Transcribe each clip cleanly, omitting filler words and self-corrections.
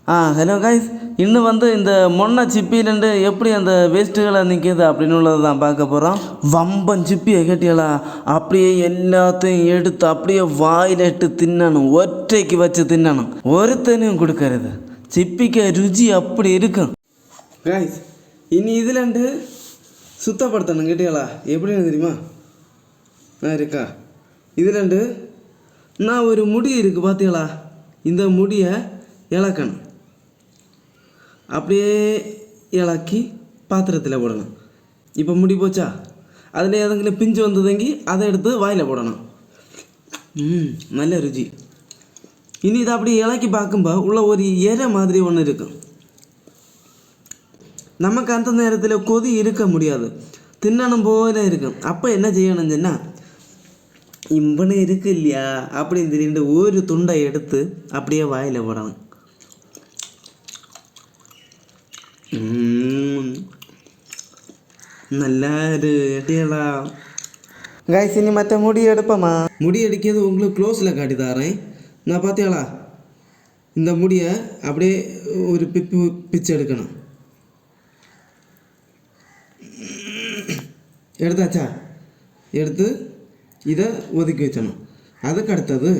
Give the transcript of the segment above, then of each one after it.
Hello guys. இன்னும் இந்த மொன்ன சிப்பிலண்டு எப்படி அந்த வேஸ்ட்டுகளை நிற்கிது அப்படின்னு உள்ளது தான் பார்க்க போகிறோம். வம்பன் சிப்பியை கேட்டியலா, அப்படியே எல்லாத்தையும் எடுத்து அப்படியே வாயில் இட்டு தின்னணும், ஒற்றைக்கு வச்சு தின்னணும், ஒருத்தனையும் கொடுக்கறது. சிப்பிக்கு ருச்சி அப்படி இருக்கும் காய்ஸ். இனி இதுலண்டு சுத்தப்படுத்தணும் கேட்டியலா, எப்படின்னு தெரியுமா? இருக்கா இதுலண்டு நான் ஒரு முடி இருக்குது பார்த்தீங்களா, இந்த முடியை இழக்கணும். அப்படியே இலக்கி பாத்திரத்தில் போடணும். இப்போ முடி போச்சா, அதில் எதங்கிலும் பிஞ்சு வந்ததங்கி அதை எடுத்து வாயில் போடணும். நல்ல ருச்சி. இனி இதை அப்படியே இலக்கி பார்க்கும்போது உள்ள ஒரு இறை மாதிரி ஒன்று இருக்கும். நமக்கு அந்த நேரத்தில் கொதி இருக்க முடியாது, தின்னணும் போல இருக்கும். அப்போ என்ன செய்யணும் சொன்னால், இம்பனு இருக்கு இல்லையா அப்படின்னு தெரிந்து ஒரு துண்டை எடுத்து அப்படியே வாயில் போடணும். நல்லா எட்டியலா காய்ஸ். இனி மற்ற முடி எடுப்போமா? முடி அடிக்கிறது உங்களுக்கு க்ளோஸில் காட்டி தாரேன். நான் பார்த்தியாளா, இந்த முடியை அப்படியே ஒரு பிச்சு எடுக்கணும். எடுத்தாச்சா? எடுத்து இதை ஒதுக்கி வச்சணும். அதுக்கு அடுத்தது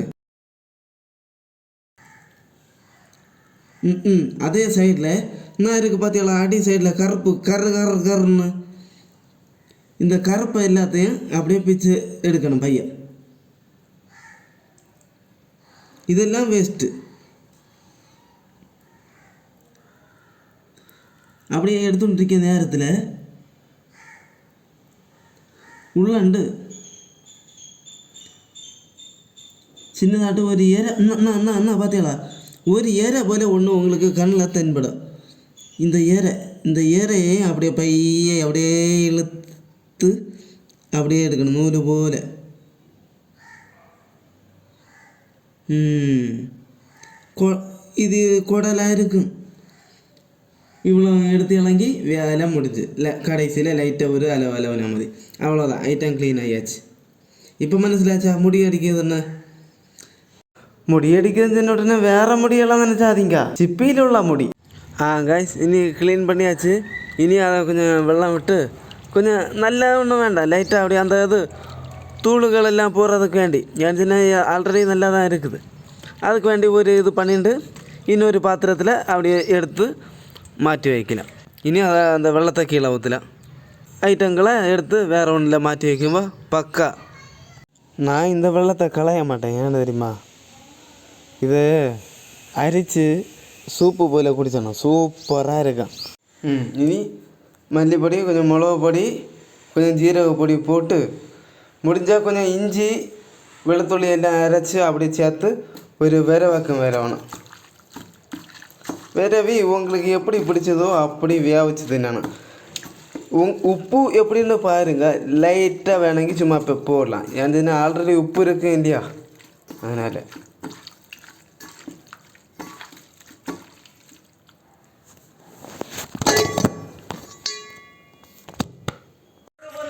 அதே சைடில் என்ன இருக்குது பார்த்தீங்களா, அடி சைடில் கருப்பு கருன்னு இந்த கருப்பை எல்லாத்தையும் அப்படியே பிச்சு எடுக்கணும் பையன். இதெல்லாம் வேஸ்ட்டு. அப்படியே எடுத்துட்டு இருக்க நேரத்தில் உள்ளாண்டு சின்னதாட்டு ஒரு ஏரை அண்ணா பார்த்தீங்களா, ஒரு ஏரை போல் ஒன்று உங்களுக்கு கண்ணில் தென்படும். இந்த ஏரையை அப்படியே பையை அப்படியே இழுத்து அப்படியே எடுக்கணும் நூறு போல். இது குடலாக இருக்கும். இவ்வளோ எடுத்து இறங்கி வேலை முடிஞ்சு கடைசியில் லைட்டாக ஒரு அலவன மாதிரி, அவ்வளோதான். ஐட்டம் க்ளீன் ஆகியாச்சு. இப்போ மனசிலாச்சா முடி அடிக்கிறதுன்னு? முடி அடிக்கிறது சொன்ன உடனே வேறு முடியெல்லாம் நினச்சாதீங்க, சிப்பியில் உள்ள முடி. காய்ஸ், இனி க்ளீன் பண்ணியாச்சு. இனி அதை கொஞ்சம் வெள்ளம் விட்டு கொஞ்சம் நல்லா ஒன்றும் வேண்டாம், லைட்டாக அப்படியே அந்த தூளுகள் எல்லாம் போகிறதுக்கு வேண்டி, ஏன்னா ஆல்ரெடி நல்லா தான் இருக்குது. அதுக்கு வேண்டி ஒரு இது பண்ணிட்டு இன்னொரு பாத்திரத்தில் அப்படியே எடுத்து மாற்றி வைக்கலாம். இனி அதை அந்த வெள்ளத்தை கீழே ஊற்றலாம். ஐட்டங்களை எடுத்து வேறு ஒன்றில் மாற்றி வைக்கும்போது பக்கா. நான் இந்த வெள்ளத்தை களைய மாட்டேன், ஏன்னு தெரியுமா? இது அரித்து சூப்பு போல் குடிச்சணும், சூப்பராக இருக்கும். இனி மல்லிப்பொடி, கொஞ்சம் மிளகு பொடி, கொஞ்சம் ஜீரக பொடி போட்டு முடிஞ்சால் கொஞ்சம் இஞ்சி வெளுத்துள்ளி எல்லாம் அரைச்சி அப்படி சேர்த்து ஒரு விரவக்கம் விரவணும். விரவி உங்களுக்கு எப்படி பிடிச்சதோ அப்படி வேவிச்சு தின்னணும். உப்பு எப்படின்னு பாருங்கள், லைட்டாக வேணுங்கி சும்மா இப்போ போடலாம். ஏன்னா ஆல்ரெடி உப்பு இருக்குது இல்லையா, அதனால்.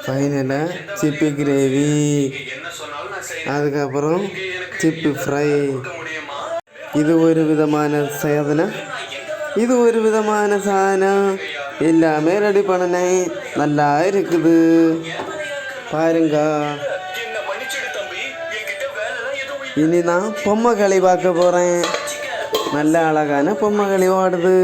ஃபைனலாக சிப்பி கிரேவி, அதுக்கப்புறம் சிப்பி ஃப்ரை. இது ஒரு விதமான சாதனை, இது ஒரு விதமான சாதனம். எல்லாமே ரெடி பண்ணினேன், நல்லா இருக்குது பாருங்க. இனி நான் பொம்மை களி பார்க்க போகிறேன். நல்ல அழகான பொம்மை களி ஓடுது.